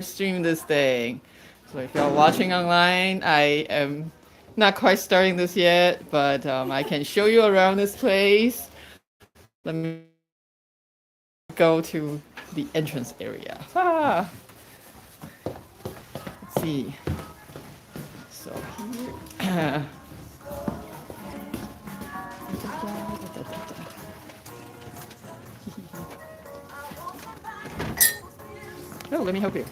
stream this thing. So if you're watching online, I am not quite starting this yet, but I can show you around this place. Let me go to the entrance area. Let's see. So here. Oh, let me help you.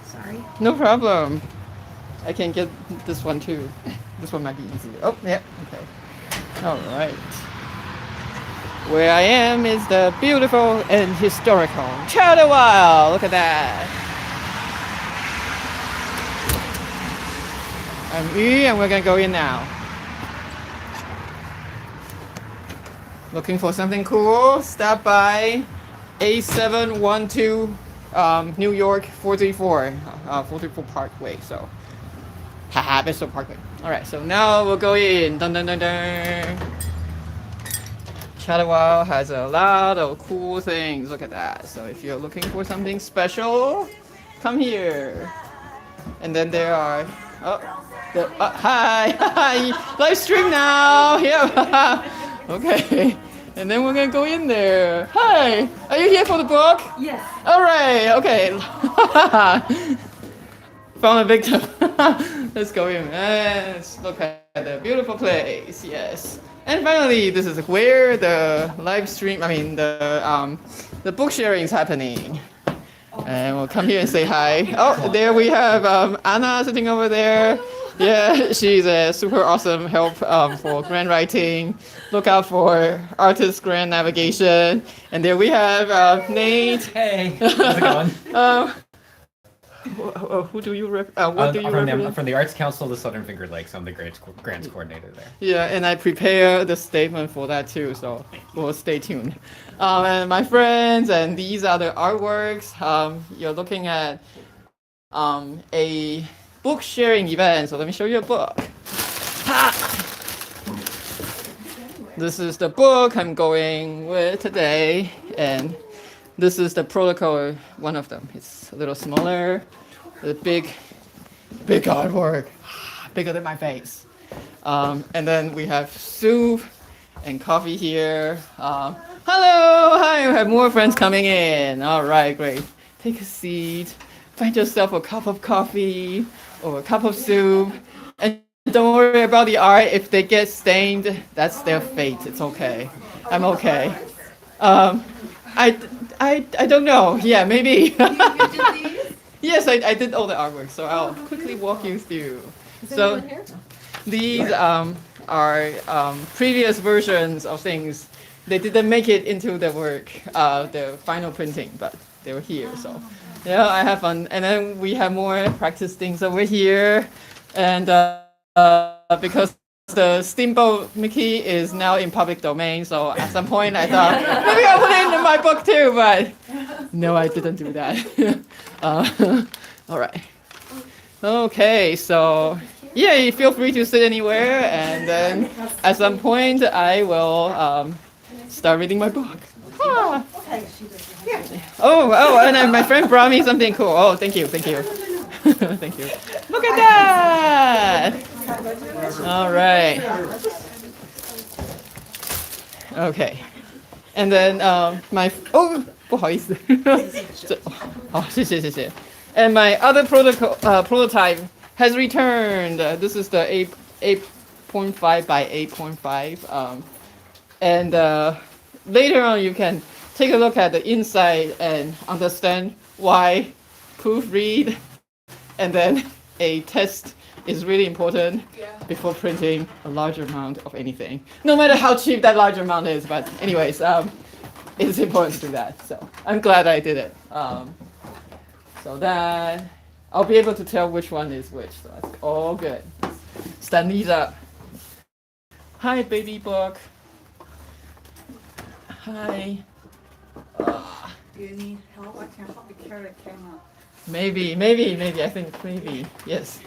Sorry. No problem. I can get this one too. This one might be easier. Oh, yeah. Okay. All right. Where I am is the beautiful and historical Chat-A-Wyle. Look at that. I'm Yu, and we're gonna go in now. Looking for something cool? Stop by A712 New York 434 Parkway. So, haha, Bristol Parkway. All right. So now we'll go in. Dun dun dun dun. Chat-A-Wyle has a lot of cool things. Look at that. So if you're looking for something special, come here. And then there are hi live stream now. Yeah. Okay. And then we're gonna go in there. Hi. Are you here for the book? Yes. All right. Okay. Found a victim. Let's go in. Let's look at the beautiful place. Yes. And finally, this is where the live stream, the book sharing is happening. And we'll come here and say hi. Oh, there we have Anna sitting over there. Yeah, she's a super awesome help for grant writing. Look out for artist grant navigation. And there we have Nate. Hey, how's it going? Who do you what do you represent? I'm from the Arts Council of the Southern Finger Lakes. I'm the grants coordinator there. Yeah, and I prepare the statement for that too, so we'll stay tuned. And my friends, and these are the artworks. You're looking at a book sharing event, so let me show you a book. This is the book I'm going with today, and this is the protocol, one of them. It's a little smaller, the big artwork, bigger than my face. And then we have soup and coffee here. Hello, hi, we have more friends coming in. All right, great. Take a seat, find yourself a cup of coffee or a cup of soup. And don't worry about the art. If they get stained, that's their fate. It's okay. I'm okay. I don't know. Yeah, maybe. Yes, I did all the artwork, so I'll quickly walk you through. So these are previous versions of things. They didn't make it into the work, the final printing, but they were here. So yeah, I have fun. And then we have more practice things over here, and because the Steamboat Mickey is now in public domain, so at some point I thought maybe I'll put it in my book too, but no, I didn't do that. All right. Okay, so yeah, you feel free to sit anywhere, and then at some point I will start reading my book. Ah. Oh, and my friend brought me something cool. Oh, thank you. Thank you. Look at that. All right. Okay. And then不好意思。谢谢。And my other prototype has returned. This is the 8.5 by 8.5. And later on, you can take a look at the inside and understand why proofread and then a test is really important before printing a large amount of anything. No matter how cheap that large amount is, but anyways, it's important to do that. So I'm glad I did it. So that I'll be able to tell which one is which. So that's all good. Stand these up. Hi, baby book. Hi. Do you need help? I can help you carry the camera. Maybe. I think maybe. Yes.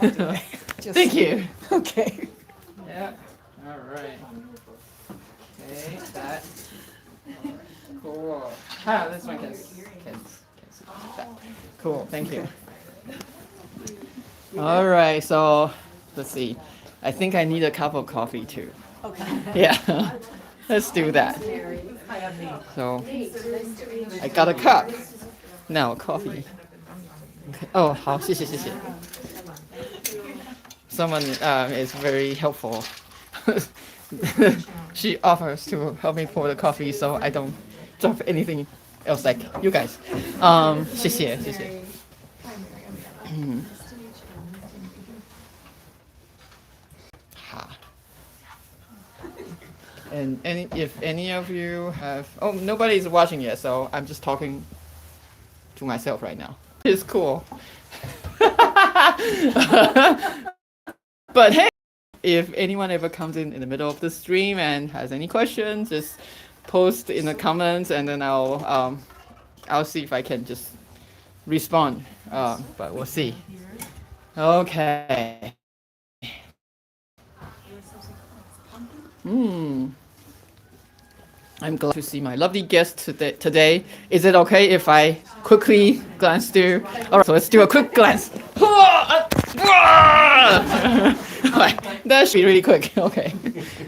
I'll do it. Thank you. Okay. Yeah. All right. Okay, that. Cool. This one can. Cool. Thank you. All right. So let's see. I think I need a cup of coffee too. Okay. Yeah. Let's do that. So I got a cup. Now coffee. Okay. Oh, 好，谢谢谢谢。Someone is very helpful. She offers to help me pour the coffee so I don't drop anything else like you guys. 谢谢谢谢。好。And if any of you have, oh, nobody's watching yet, so I'm just talking to myself right now. It's cool. But hey, if anyone ever comes in the middle of the stream and has any questions, just post in the comments, and then I'll see if I can just respond. But we'll see. Okay. I'm glad to see my lovely guest today. Is it okay if I quickly glance through? All right, so let's do a quick glance. That should be really quick. Okay.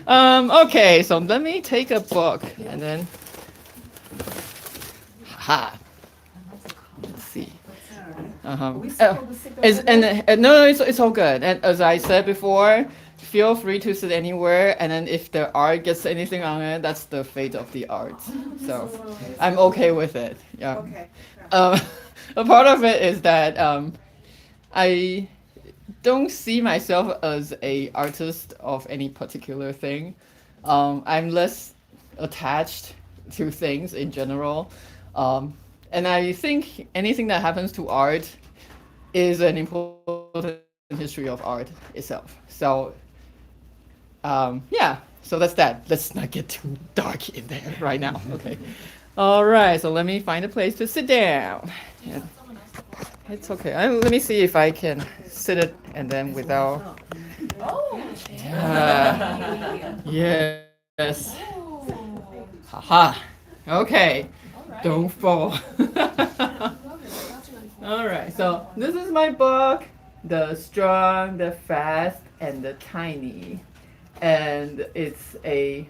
Okay, so let me take a book and then. Ha. Let's see. No, it's all good. And as I said before, feel free to sit anywhere, and then if the art gets anything on it, that's the fate of the art. So I'm okay with it. Yeah. Okay. A part of it is that I don't see myself as a artist of any particular thing. I'm less attached to things in general. And I think anything that happens to art is an important history of art itself. So yeah, so that's that. Let's not get too dark in there right now. Okay. All right, so let me find a place to sit down. Yeah. It's okay. Let me see if I can sit it and then without. Yes. Haha. Okay. Don't fall. All right. So this is my book, The Strong, the Fast, and the Tiny, and it's a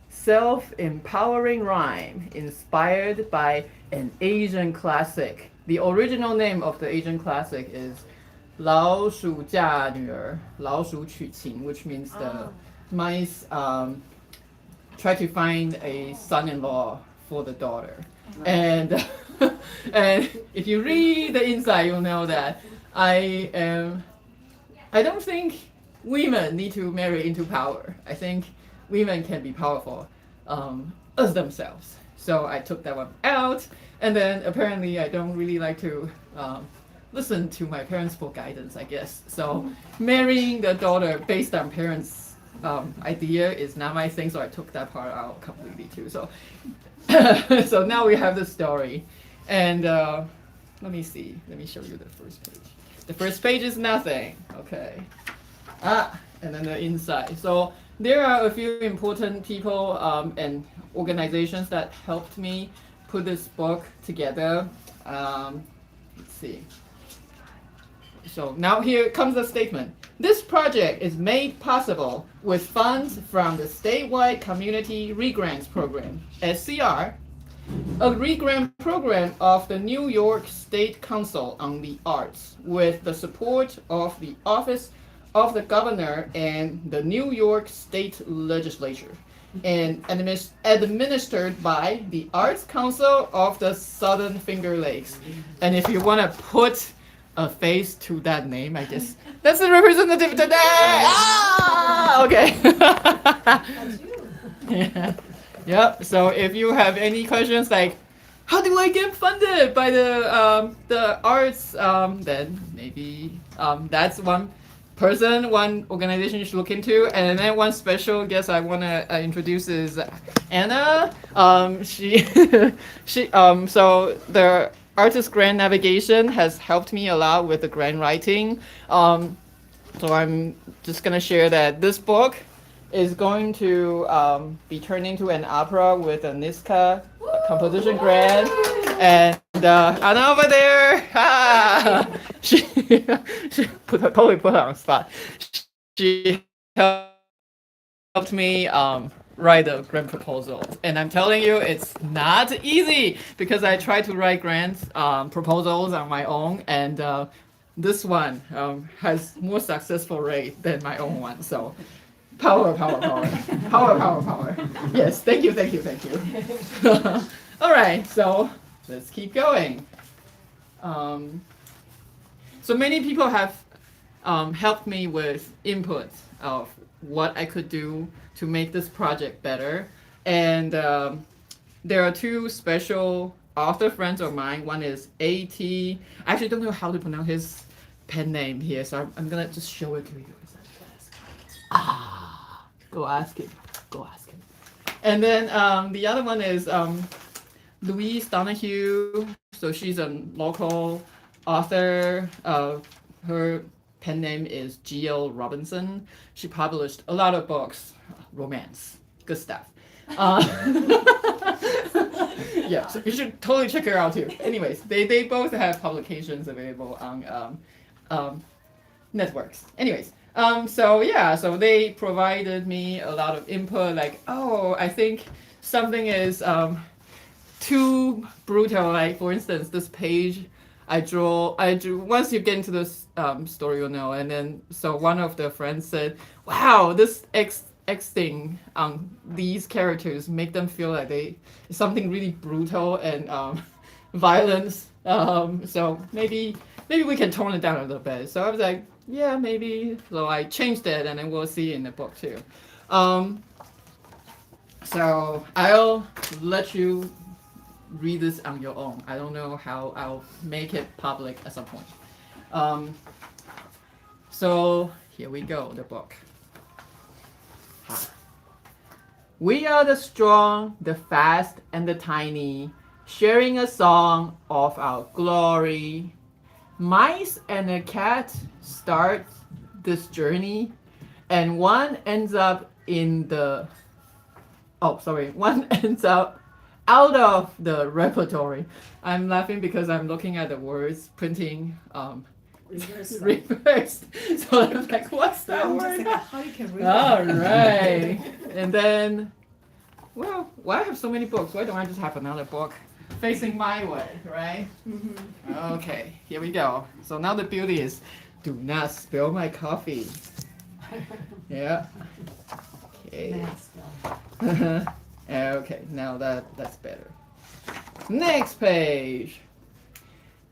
self-empowering rhyme inspired by an Asian classic. The original name of the Asian classic is 老鼠嫁女儿,老鼠娶亲, which means the mice try to find a son-in-law for the daughter. And and if you read the inside, you'll know that I don't think women need to marry into power. I think women can be powerful as themselves. So I took that one out, and then apparently I don't really like to listen to my parents for guidance, I guess. So marrying the daughter based on parents' idea is not my thing, so I took that part out completely too. So so now we have the story, and let me see. Let me show you the first page. The first page is nothing. Okay. And then the inside. So there are a few important people and organizations that helped me put this book together. Let's see. So now here comes the statement. This project is made possible with funds from the statewide Community Regrants Program, SCR, a regrant program of the New York State Council on the Arts, with the support of the Office of the Governor and the New York State Legislature, and administered by the Arts Council of the Southern Finger Lakes. And if you want to put a face to that name, I guess that's the representative today. Okay. Yeah. Yep. So if you have any questions like, how do I get funded by the arts? Then maybe that's one person, one organization you should look into. And then one special guest I want to introduce is Anna. So the Artist Grant Navigation has helped me a lot with the grant writing. So I'm just gonna share that this book is going to be turned into an opera with a NISCA composition grant, and Anna over there. She totally put her on the spot. She helped me write the grant proposals, and I'm telling you, it's not easy because I try to write grants proposals on my own, and this one has more successful rate than my own one. So power. Yes, thank you. All right, so let's keep going. So many people have helped me with input of what I could do to make this project better. And there are two special author friends of mine. One is A.T. I actually don't know how to pronounce his pen name here, so I'm gonna just show it to you. Go ask him. And then the other one is Louise Donahue. So she's a local author. Her pen name is G.L. Robinson. She published a lot of books, romance, good stuff. Yeah, so you should totally check her out too. Anyways, they both have publications available on networks. Anyways, so they provided me a lot of input, like, oh, I think something is too brutal. Like, for instance, this page I drew, once you get into this story, you'll know. And then, so one of the friends said, wow, this X thing on these characters make them feel like something really brutal and violence. So maybe we can tone it down a little bit. So I was like, yeah, maybe. So I changed it, and then we'll see in the book too. So I'll let you read this on your own. I don't know how I'll make it public at some point. So here we go, the book. We are the strong, the fast, and the tiny, sharing a song of our glory. Mice and a cat start this journey, and one ends up out of the repertory. I'm laughing because I'm looking at the words printing reversed. So I'm like, what's that word? How you can read All right. And then, well, why have so many books? Why don't I just have another book facing my way, right? Mm-hmm. Okay, here we go. So now the beauty is, do not spill my coffee. Yeah. Okay. Okay, now that's better. Next page.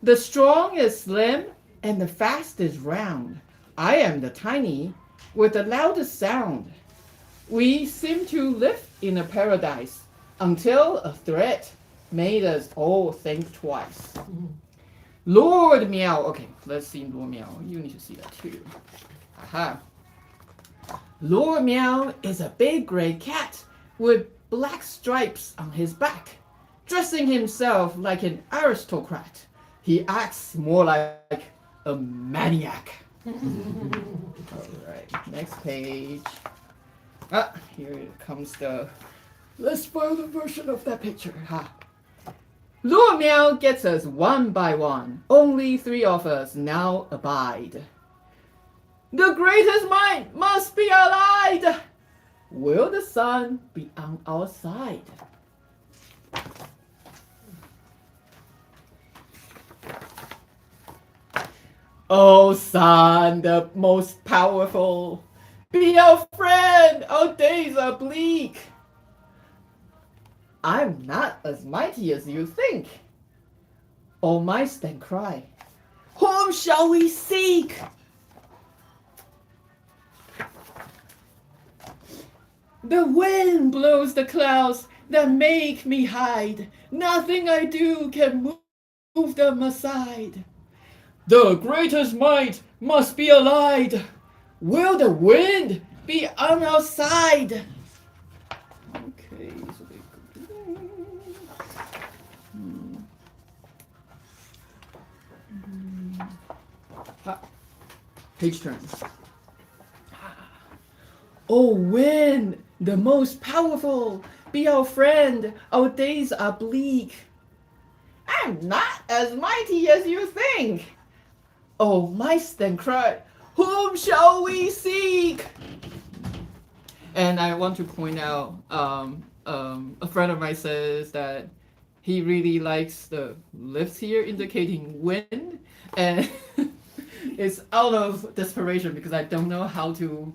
The strong is slim and the fast is round. I am the tiny with the loudest sound. We seem to live in a paradise until a threat made us all think twice. Lord Meow. Okay, let's see Lord Meow. You need to see that too. Aha. Lord Meow is a big gray cat with black stripes on his back, dressing himself like an aristocrat. He acts more like a maniac. Alright, next page. Here comes let's spoil the version of that picture. Lord Meow gets us one by one. Only 3 of us now abide. The greatest mind must be allied. Will the sun be on our side? Oh, sun, the most powerful, be our friend, our days are bleak. I'm not as mighty as you think. All mice then cry, whom shall we seek? The wind blows the clouds that make me hide. Nothing I do can move them aside. The greatest might must be allied. Will the wind be on our side? Okay, so they page turn. Oh, wind, the most powerful, be our friend. Our days are bleak. I'm not as mighty as you think. Oh, mice then cried, whom shall we seek? And I want to point out, a friend of mine says that he really likes the lips here indicating wind, and it's out of desperation because I don't know how to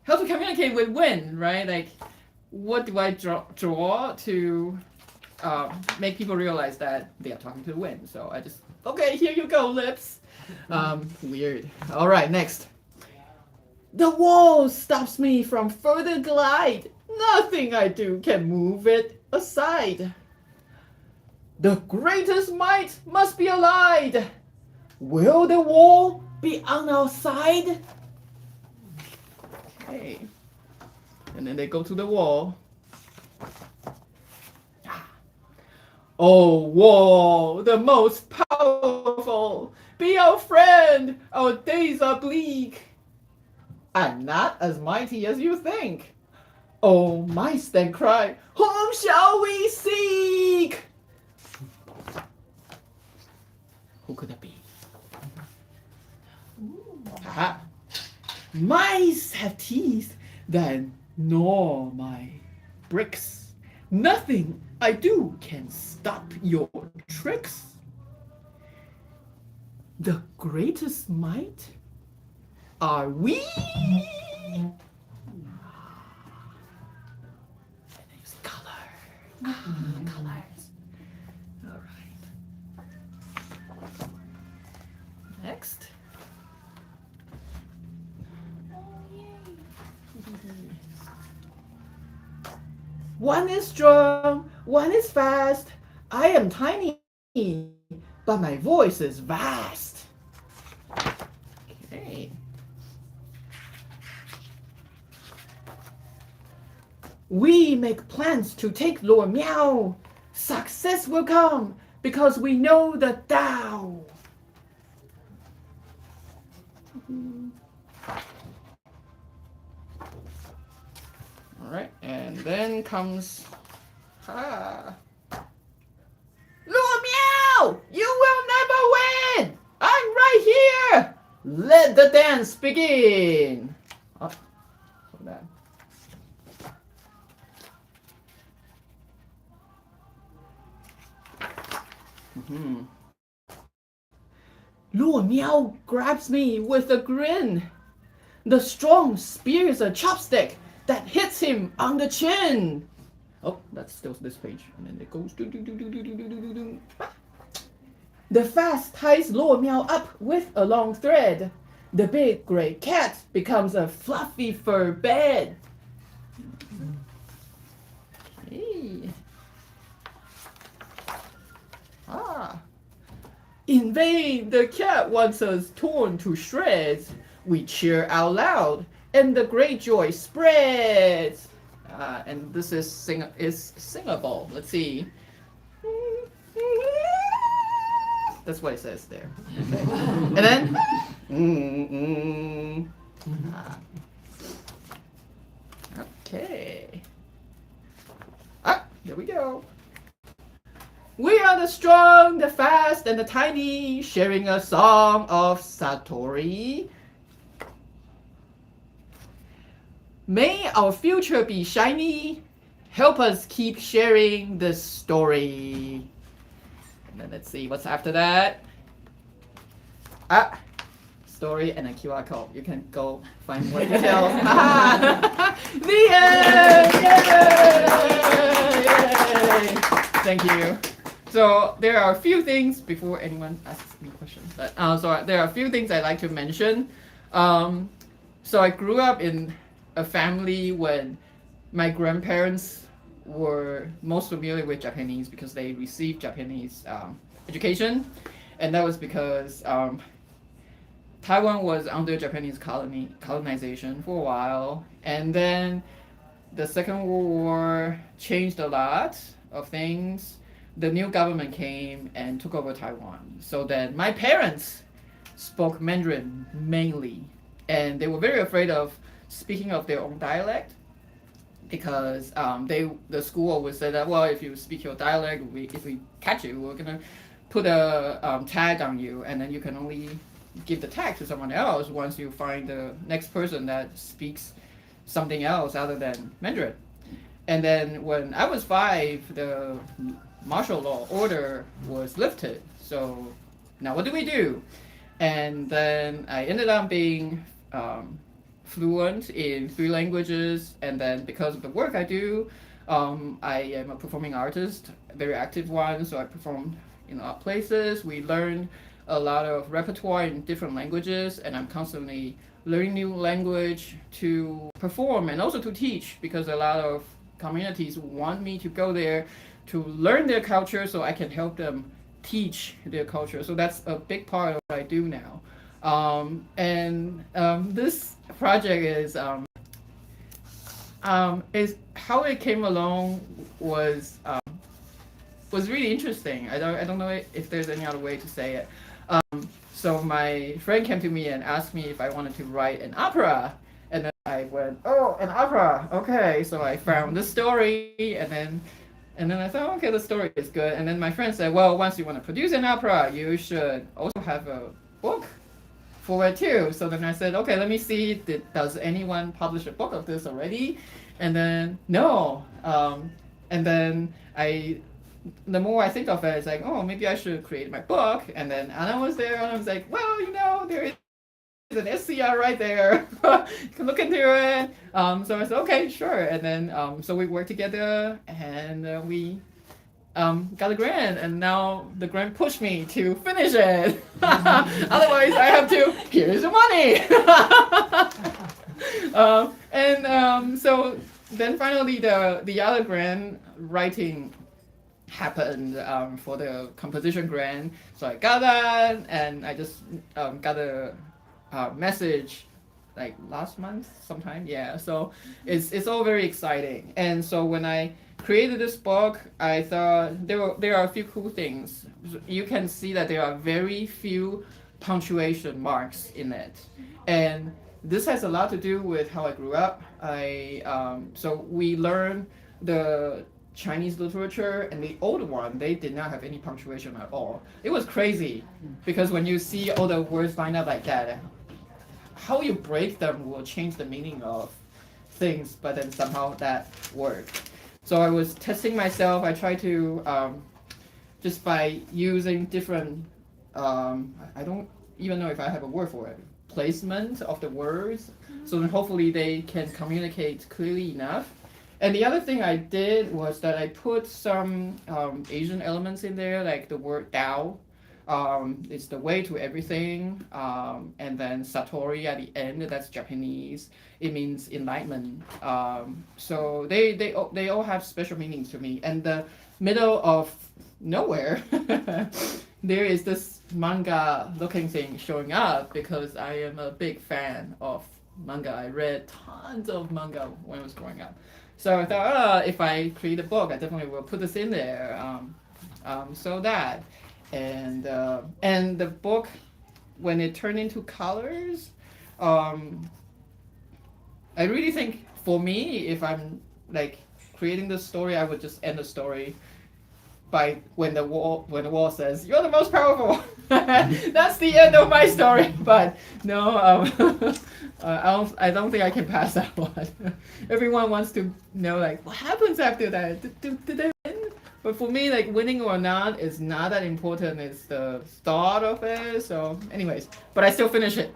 communicate with wind, right? Like, what do I draw to make people realize that they are talking to the wind? So I just, okay, here you go, lips. Weird. All right, next. The wall stops me from further glide. Nothing I do can move it aside. The greatest might must be allied. Will the wall be on our side? Okay. And then they go to the wall. Oh, wall, the most powerful, be our friend. Our days are bleak. I'm not as mighty as you think. Oh, mice then cry, whom shall we seek? Who could that be? Aha. Mice have teeth that gnaw my bricks. Nothing I do can stop your tricks. The greatest might are we. And they use color. Colors. All right. Next. One is strong, one is fast. I am tiny, but my voice is vast. Okay. We make plans to take Lord Meow. Success will come because we know the Tao. All right, and then comes Lord Meow, you will never win. I'm right here. Let the dance begin. Oh, so that. Lord Meow grabs me with a grin. The strong spears a chopstick that hits him on the chin. Oh, that's still this page. And then it goes do do do do do do do do do. The fast ties Lord Meow up with a long thread. The big gray cat becomes a fluffy fur bed. Okay. In vain, the cat wants us torn to shreds. We cheer out loud, and the great joy spreads. And this is singable. Let's see. That's what it says there. Okay. And then. Okay. Here we go. We are the strong, the fast, and the tiny, sharing a song of Satori. May our future be shiny. Help us keep sharing this story. And then let's see what's after that. Story and a QR code. You can go find more details. The end! Yay! Thank you. So there are a few things before anyone asks me questions. But so there are a few things I'd like to mention. So I grew up in a family when my grandparents were most familiar with Japanese because they received Japanese education, and that was because Taiwan was under Japanese colonization for a while, and then the Second World War changed a lot of things. The new government came and took over Taiwan. So then my parents spoke Mandarin mainly, and they were very afraid of speaking of their own dialect because the school always said that, well, if you speak your dialect, if we catch you, we're gonna put a tag on you, and then you can only give the tag to someone else once you find the next person that speaks something else other than Mandarin. And then when I was 5, the martial law order was lifted. So now what do we do? And then I ended up being fluent in 3 languages. And then because of the work I do, I am a performing artist, a very active one. So I performed in a lot of places. We learned a lot of repertoire in different languages, and I'm constantly learning new language to perform and also to teach, because a lot of communities want me to go there to learn their culture so I can help them teach their culture. So that's a big part of what I do now. This project is how it came along was really interesting. I don't know if there's any other way to say it. So my friend came to me and asked me if I wanted to write an opera, and then I went, oh, an opera, okay. So I found this story, and then I thought, okay, the story is good. And then my friend said, well, once you want to produce an opera, you should also have a book for it too. So then I said, okay, let me see, does anyone publish a book of this already? And then no. And then the more I think of it, it's like, oh, maybe I should create my book. And then Anna was there, and I was like, well, there is an SCR right there. You can look into it. So I said, okay, sure. And then so we worked together, and we got a grant, and now the grant pushed me to finish it. Otherwise, I have to, here's your money. So then finally the other grant writing happened for the composition grant. So I got that, and I just got a message like last month sometime. Yeah, so it's all very exciting. And so when I created this book, I thought there are a few cool things. You can see that there are very few punctuation marks in it, and this has a lot to do with how I grew up. So we learned the Chinese literature, and the old one, they did not have any punctuation at all. It was crazy, because when you see all the words lined up like that, how you break them will change the meaning of things, but then somehow that worked. So I was testing myself. I tried to, just by using different, I don't even know if I have a word for it, placement of the words, so then hopefully they can communicate clearly enough. And the other thing I did was that I put some Asian elements in there, like the word Tao. It's the way to everything. And then Satori at the end, that's Japanese. It means enlightenment. So they all have special meanings to me. And the middle of nowhere, there is this manga looking thing showing up, because I am a big fan of manga. I read tons of manga when I was growing up. So I thought, if I create a book, I definitely will put this in there. So that, and the book, when it turned into colors, I really think for me, if I'm like creating the story, I would just end the story by when the wall says, "You're the most powerful." That's the end of my story. But no, I don't think I can pass that one. Everyone wants to know, like, what happens after that? Did they win? But for me, like, winning or not is not that important. It's the thought of it. So, anyways, but I still finish it.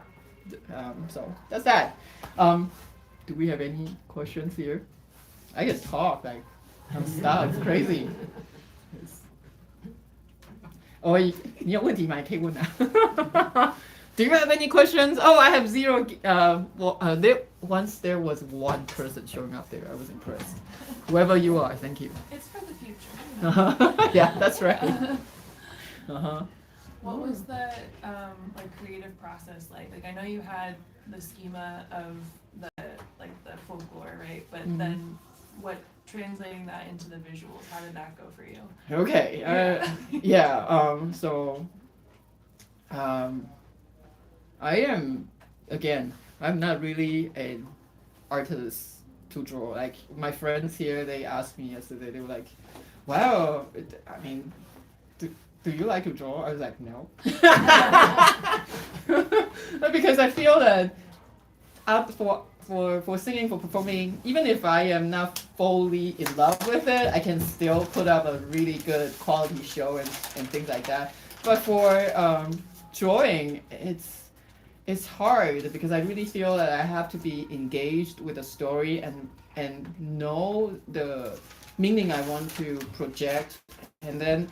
So that's that. Do we have any questions here? I just talk like I'm stuck. It's crazy. Oh, 你有问题吗？可以问啊。Do you have any questions? Oh, I have 0. Once there was one person showing up there. I was impressed. Whoever you are, thank you. It's for the future. Yeah, that's right. What was the like creative process like? Like I know you had the schema of the folklore, right? But then what translating that into the visuals, how did that go for you? Okay. I am, again, I'm not really an artist to draw. Like my friends here, they asked me yesterday, they were like, wow, I mean, do you like to draw? I was like, no. Because I feel that up for singing, for performing, even if I am not fully in love with it, I can still put up a really good quality show and things like that. But for drawing, it's hard because I really feel that I have to be engaged with the story and know the meaning I want to project, and then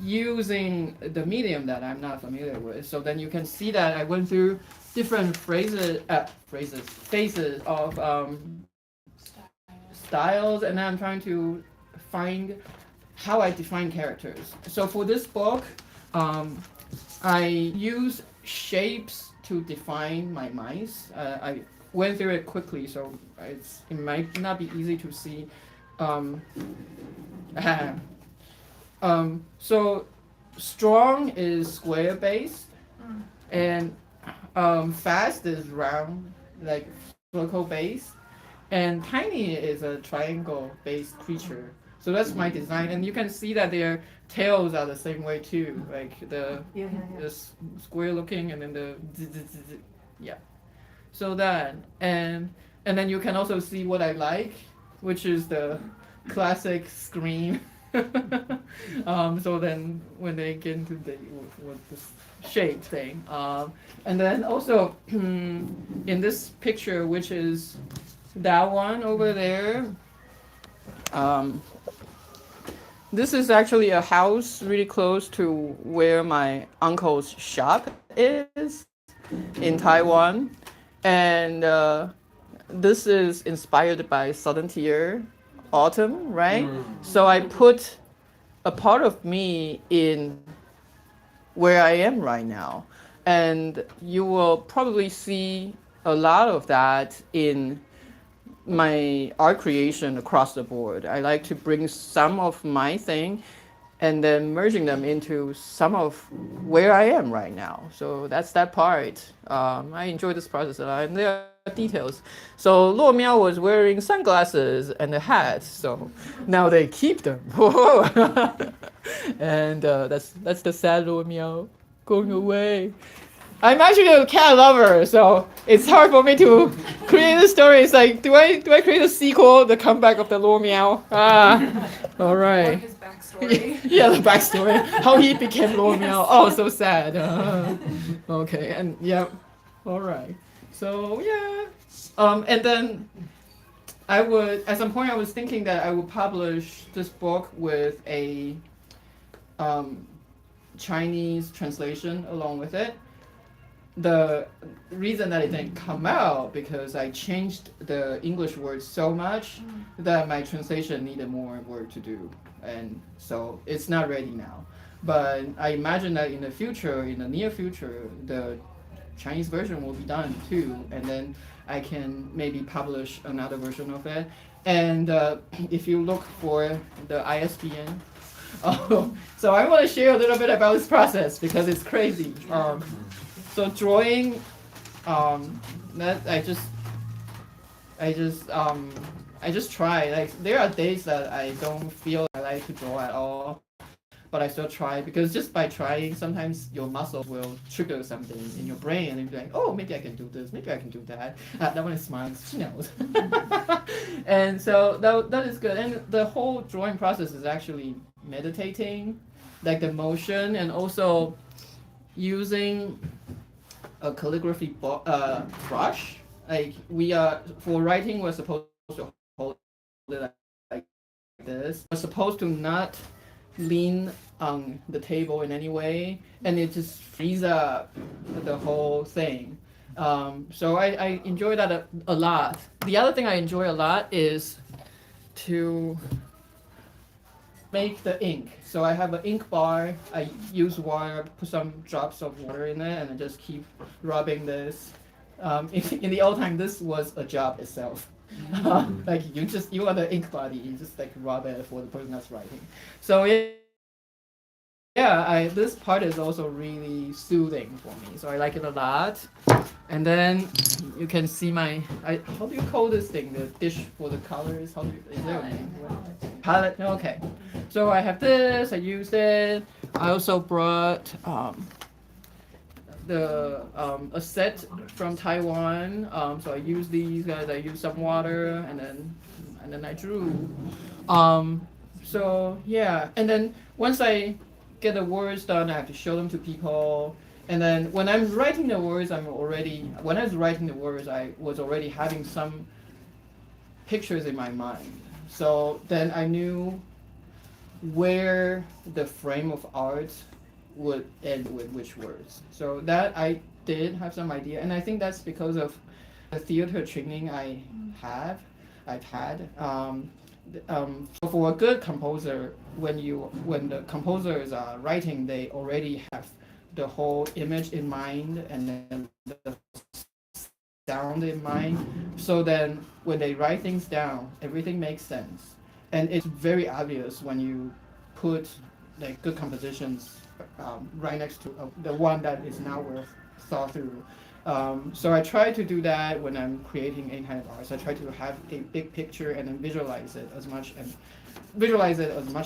using the medium that I'm not familiar with. So then you can see that I went through different phases of styles, and I'm trying to find how I define characters. So for this book, I use shapes to define my mice. I went through it quickly, so it might not be easy to see. So strong is square based, and fast is round, like circle based, and tiny is a triangle based creature. So that's my design, and you can see that their tails are the same way too, like the square looking, and then the yeah. So that and then you can also see what I like, which is the classic scream. So then when they get into with this shape thing, and then also in this picture, which is that one over there, this is actually a house really close to where my uncle's shop is in Taiwan, and this is inspired by Southern Tier autumn, right? So I put a part of me in where I am right now, and you will probably see a lot of that in my art creation across the board. I like to bring some of my thing and then merging them into some of where I am right now. So that's that part. I enjoy this process a lot, and there are details. So Luo Miao was wearing sunglasses and a hat, so now they keep them. And that's the sad Luo Miao going away. I'm actually a cat lover, so it's hard for me to create a story. It's like, do I create a sequel, the comeback of the Luo Miao? All right. His backstory. Yeah, the backstory, how he became Luo Miao. Oh, so sad. Okay, and yeah, all right. So yeah, and then at some point I was thinking that I would publish this book with a Chinese translation along with it. The reason that it didn't come out because I changed the English words so much that my translation needed more work to do, and so it's not ready now. But I imagine that in the near future, the Chinese version will be done too, and then I can maybe publish another version of it. And if you look for the ISBN, so I want to share a little bit about this process because it's crazy. So drawing, that I just try. Like there are days that I don't feel I like to draw at all, but I still try because just by trying, sometimes your muscles will trigger something in your brain, and you'll be like, oh, maybe I can do this, maybe I can do that. That one is smart. She knows. And so that is good. And the whole drawing process is actually meditating, like the motion, and also using a calligraphy brush. Like for writing, we're supposed to hold it like this. We're supposed to not lean on the table in any way, and it just frees up the whole thing. So I enjoy that a lot. The other thing I enjoy a lot is to make the ink. So I have an ink bar. I use water, put some drops of water in it, and I just keep rubbing this. In the old time, this was a job itself. Like you are the ink body. You just like rub it for the person that's writing. So yeah, this part is also really soothing for me, so I like it a lot. And then you can see my, how do you call this thing? The dish for the colors? Is there a name? Palette. Okay. So I have this. I use it. I also brought a set from Taiwan. So I use these guys. I use some water, and then I drew. So yeah, and then once I get the words done, I have to show them to people. And then when I'm writing the words, when I was writing the words, I was already having some pictures in my mind. So then I knew where the frame of art would end with which words. So that I did have some idea, and I think that's because of the theater training I've had. So for a good composer, when the composers are writing, they already have the whole image in mind and then the sound in mind. So then when they write things down, everything makes sense. And it's very obvious when you put like good compositions right next to the one that is not worth thought through. So I try to do that when I'm creating any kind of art. So I try to have a big picture and then visualize it as much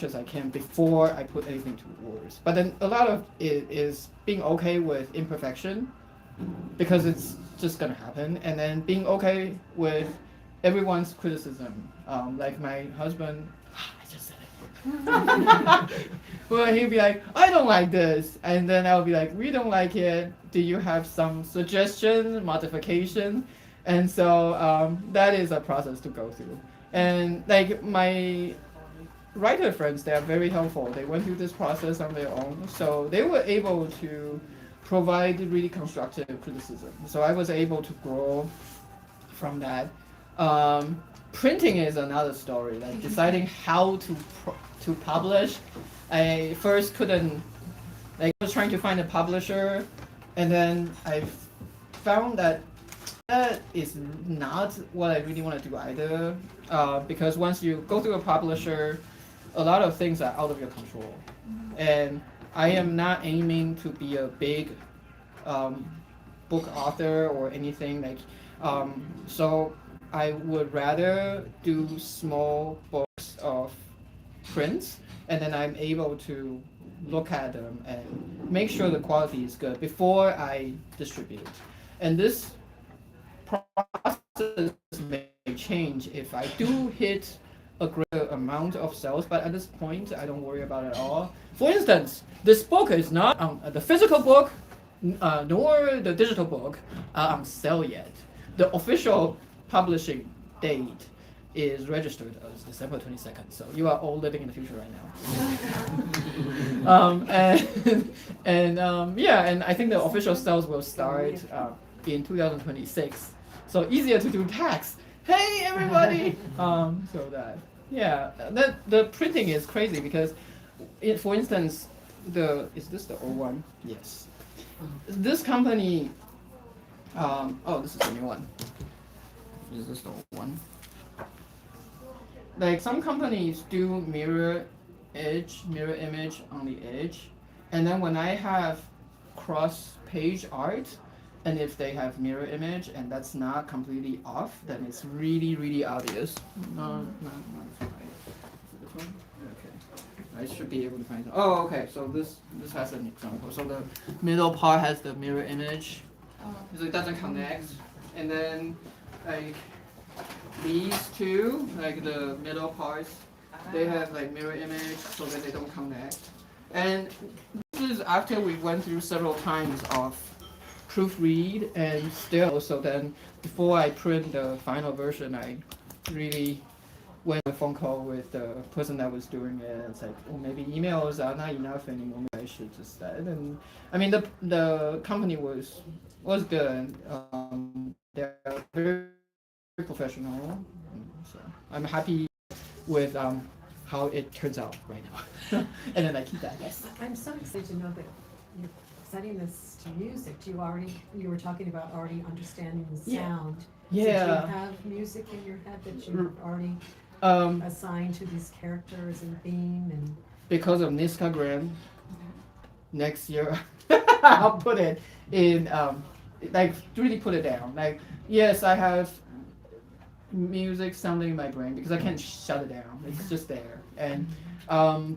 as I can before I put anything to words. But then a lot of it is being okay with imperfection, because it's just gonna happen, and then being okay with everyone's criticism. Like my husband, I just said it. Well, he'll be like, I don't like this, and then I'll be like, we don't like it. Do you have some suggestion, modification? And so that is a process to go through. And like my writer friends, they are very helpful. They went through this process on their own, so they were able to provide really constructive criticism. So I was able to grow from that. Printing is another story. Like deciding how to publish, I first couldn't. Like I was trying to find a publisher, and then I found that is not what I really want to do either. Because once you go through a publisher, a lot of things are out of your control, and I am not aiming to be a big book author or anything like. So I would rather do small books of prints, and then I'm able to look at them and make sure the quality is good before I distribute. And this process may change if I do hit a greater amount of sales, but at this point I don't worry about it at all. For instance, this book is not the physical book nor the digital book on sale yet. The official publishing date is registered as December 22nd, so you are all living in the future right now. And I think the official sales will start in 2026, so easier to do tax. Hey everybody! So the printing is crazy because, for instance, is this the old one? Yes. This company, this is the new one. Is this the old one? Like some companies do mirror image on the edge, and then when I have cross-page art, and if they have mirror image and that's not completely off, then it's really, really obvious. No, this one? Okay. I should be able to find it. Oh, okay. So this has an example. So the middle part has the mirror image, so it doesn't connect, and then like these two, like the middle parts, they have like mirror image so that they don't connect. And this is after we went through several times of proofread and still. So then before I print the final version, I really went on a phone call with the person that was doing it. It's like, oh, maybe emails are not enough anymore. Maybe I should just that. And I mean, the company was good. They're very professional. So I'm happy with how it turns out right now. And then I keep that. Yes. I'm so excited to know that you're setting this to music. You were talking about already understanding the sound. Yeah. So do you have music in your head that you've already assigned to these characters and theme and? Because of Niskagram, next year I'll put it in like really put it down. Like yes, I have music sounding in my brain because I can't shut it down. It's just there. And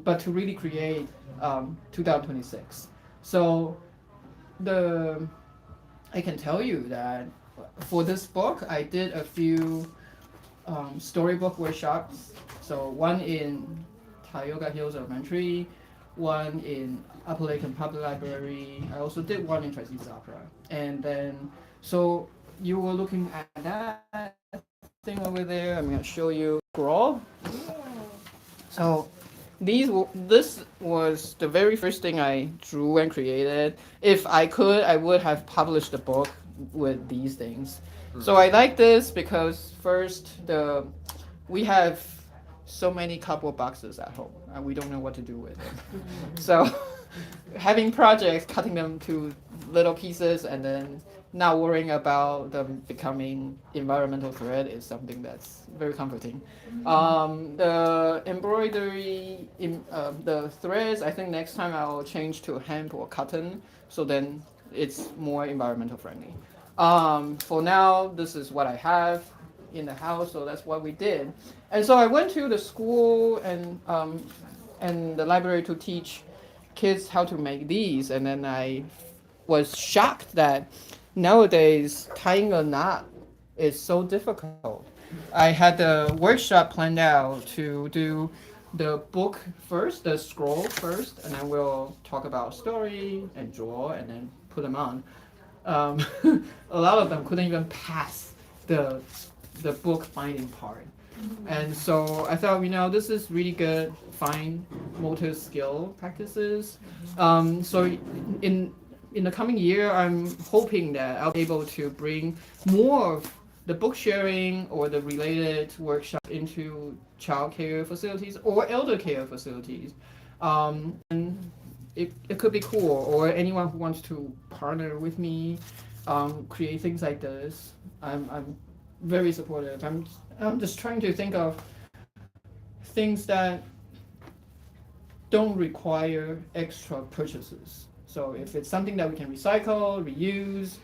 but to really create 2026. So the I can tell you that for this book I did a few storybook workshops. So one in Tioga Hills Elementary, one in Apalachin Public Library. I also did one in Tri-Cities Opera. And then, so you were looking at that thing over there. I'm gonna show you scroll. So this was the very first thing I drew and created. If I could, I would have published the book with these things. So I like this because first we have so many cardboard boxes at home and we don't know what to do with them. So having projects, cutting them to little pieces and then not worrying about them becoming environmental thread is something that's very comforting. The embroidery, the threads, I think next time I'll change to hemp or cotton, so then it's more environmental friendly. For now, this is what I have in the house, so that's what we did. And so I went to the school and the library to teach kids how to make these, and then I was shocked that nowadays tying a knot is so difficult. I had the workshop planned out to do the book first, the scroll first, and then we'll talk about story and draw and then put them on. A lot of them couldn't even pass the book binding part. And so I thought, this is really good, fine motor skill practices. So in the coming year, I'm hoping that I'll be able to bring more of the book sharing or the related workshop into child care facilities or elder care facilities. And it could be cool, or anyone who wants to partner with me, create things like this. I'm very supportive. I'm just trying to think of things that don't require extra purchases. So if it's something that we can recycle, reuse,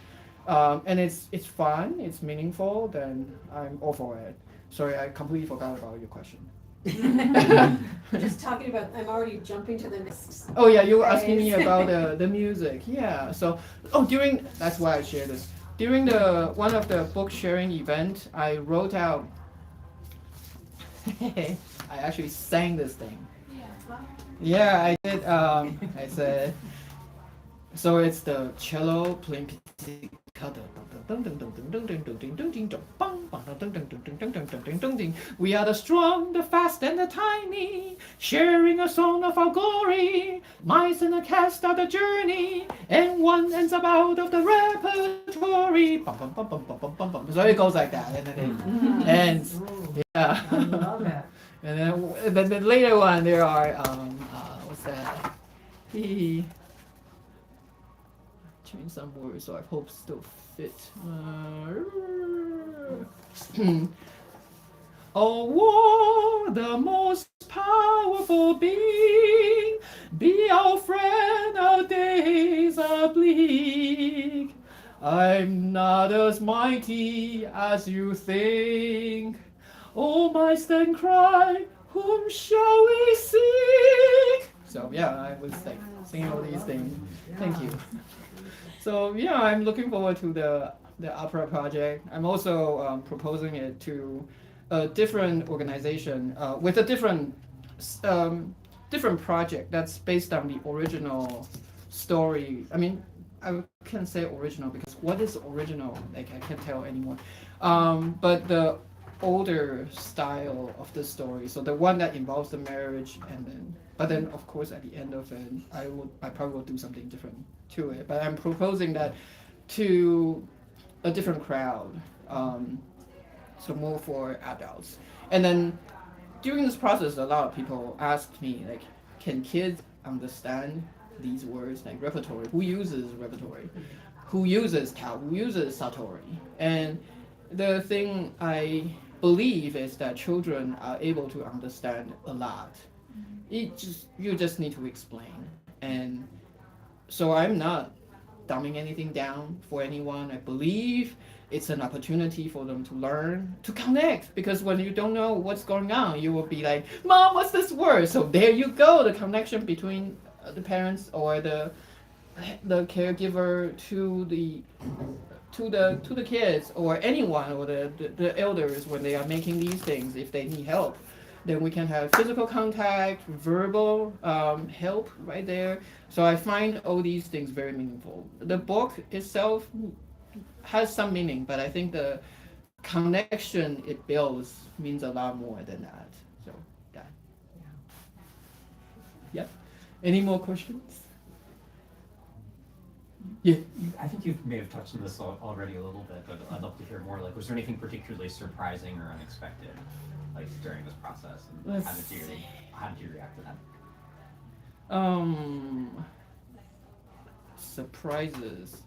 and it's fun, it's meaningful, then I'm all for it. Sorry, I completely forgot about your question. Just talking about, I'm already jumping to the next. Oh yeah, you were asking me about the music. Yeah. So that's why I share this. During one of the book sharing event, I wrote out. I actually sang this thing. Yeah, I did. I said. So it's the cello playing pizzicato. We are the strong, the fast, and the tiny, sharing a song of our glory. Mice and the cast are the journey, and one ends up out of the repertory. So it goes like that, and then it ends. Yeah. I love it. And then the later one, there are what's that? Change some words, so I hope still fit. Oh, war, the most powerful being, be our friend, our days are bleak. I'm not as mighty as you think. Oh, my stand cry, whom shall we seek? So yeah, I was like singing all these things. Thank you. So yeah, I'm looking forward to the opera project. I'm also proposing it to a different organization with a different project that's based on the original story. I mean, I can't say original because what is original? Like I can't tell anymore. But the older style of the story, so the one that involves the marriage, but then of course at the end of it, I probably will do something different to it. But I'm proposing that to a different crowd, so more for adults. And then during this process, a lot of people asked me like, can kids understand these words like repertory? Who uses repertory? Who uses Tao? Who uses Satori? And the thing I believe is that children are able to understand a lot. You just need to explain. And so I'm not dumbing anything down for anyone. I believe it's an opportunity for them to learn, to connect. Because when you don't know what's going on, you will be like, "Mom, what's this word?" So there you go, the connection between the parents or the caregiver to the kids or anyone or the elders when they are making these things. If they need help, then we can have physical contact, verbal help right there. So I find all these things very meaningful. The book itself has some meaning, but I think the connection it builds means a lot more than that. So yeah. Yep. Any more questions? Yeah. I think you may have touched on this already a little bit, but I'd love to hear more. Like, was there anything particularly surprising or unexpected, like during this process, and how did you react to that? Surprises.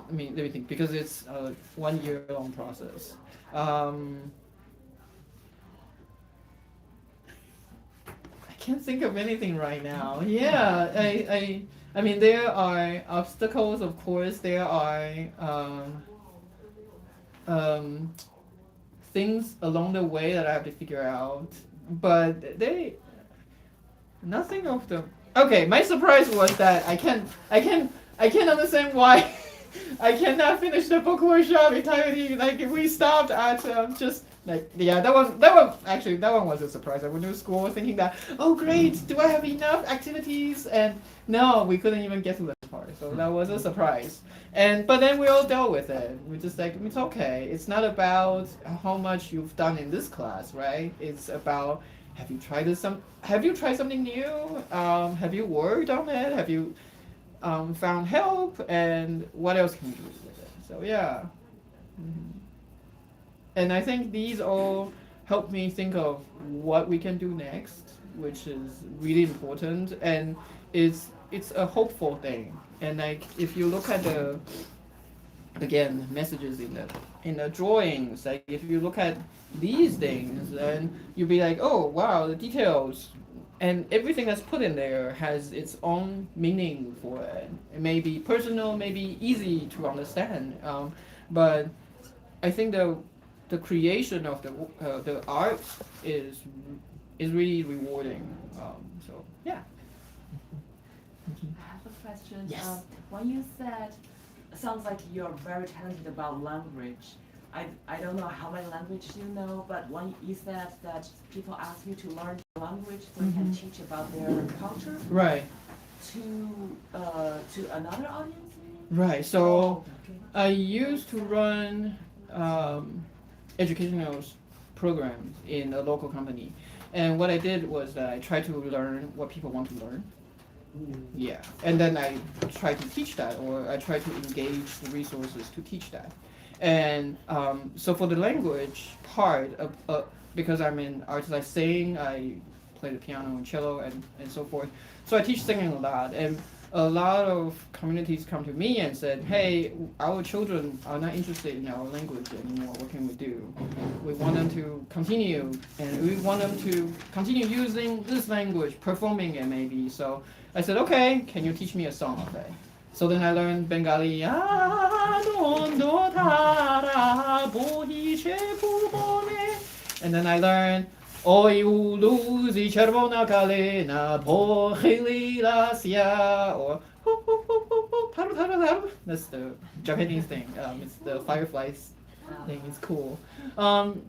I mean, let me think, because it's a 1 year long process. I can't think of anything right now. Yeah, I mean, there are obstacles, of course. There are things along the way that I have to figure out, but nothing of them. Okay, my surprise was that I can't understand why I cannot finish the book workshop entirely. Like we stopped at just like that one was a surprise. I went to school thinking that, oh great, do I have enough activities? And no, we couldn't even get to that part. So that was a surprise. But then we all dealt with it. We just like, it's okay. It's not about how much you've done in this class, right? It's about, have you tried something new? Have you worked on it? Have you found help? And what else can you do with it? So yeah. Mm-hmm. And I think these all help me think of what we can do next, which is really important, and it's a hopeful thing. And like if you look at the messages in the drawings, like if you look at these things, then you'll be like, oh wow, the details and everything that's put in there has its own meaning for it. It may be personal, maybe easy to understand, but I think the creation of the art is really rewarding. So yeah. I have a question. Yes. When you said, sounds like you're very talented about language. I don't know how many languages you know, but when you said that people ask you to learn language so you can teach about their culture Right. to another audience. Right. So I used to run educational programs in a local company, and what I did was that I tried to learn what people want to learn. Yeah, and then I try to teach that, or I try to engage the resources to teach that. And so for the language part, because I'm in arts like sing, I play the piano and cello and so forth. So I teach singing a lot, and a lot of communities come to me and said, hey, our children are not interested in our language anymore. What can we do? We want them to continue, and we want them to continue using this language, performing it maybe. So I said, okay, can you teach me a song of it? So then I learned Bengali. And then I learned Oi uluzi czerwona kalina pochyliła się, or taru taru taru. That's the Japanese thing. It's the fireflies thing. It's cool.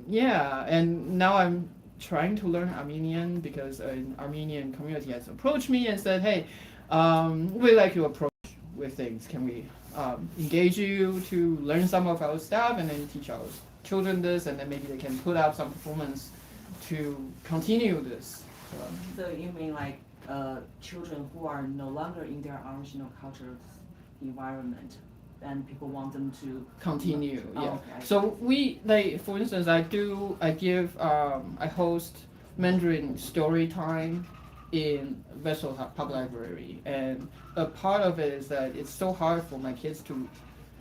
Yeah, and now I'm trying to learn Armenian because an Armenian community has approached me and said, hey, we like your approach with things. Can we engage you to learn some of our stuff and then teach our children this, and then maybe they can put out some performance to continue this. So you mean like children who are no longer in their original cultural environment, and people want them to continue? Yeah. Okay. So we, like, for instance, I host Mandarin story time in Vessel Public Library, and a part of it is that it's so hard for my kids to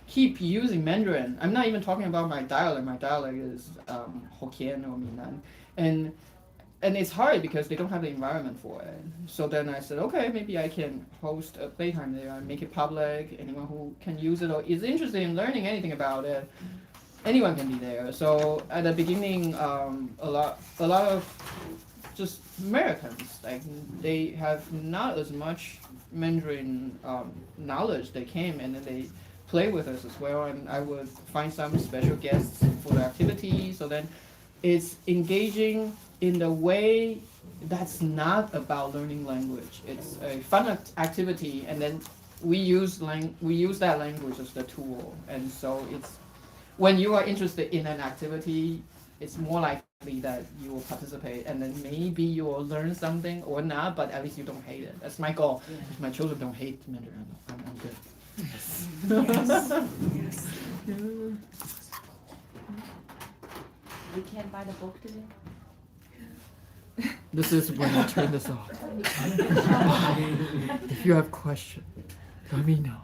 keep using Mandarin. I'm not even talking about my dialect. My dialect is Hokkien or Minnan, and and it's hard because they don't have the environment for it. So then I said, okay, maybe I can host a playtime there and make it public. Anyone who can use it or is interested in learning anything about it, anyone can be there. So at the beginning, a lot of just Americans, like they have not as much Mandarin knowledge. They came and then they play with us as well, and I would find some special guests for the activity. So then it's engaging in the way that's not about learning language. It's a fun activity, and then we use that language as the tool. And so it's when you are interested in an activity, it's more likely that you will participate, and then maybe you will learn something or not, but at least you don't hate it. That's my goal. If my children don't hate Mandarin, I'm good. Yes. Yes. We can buy the book today. This is when I turn this off. If you have questions, let me know.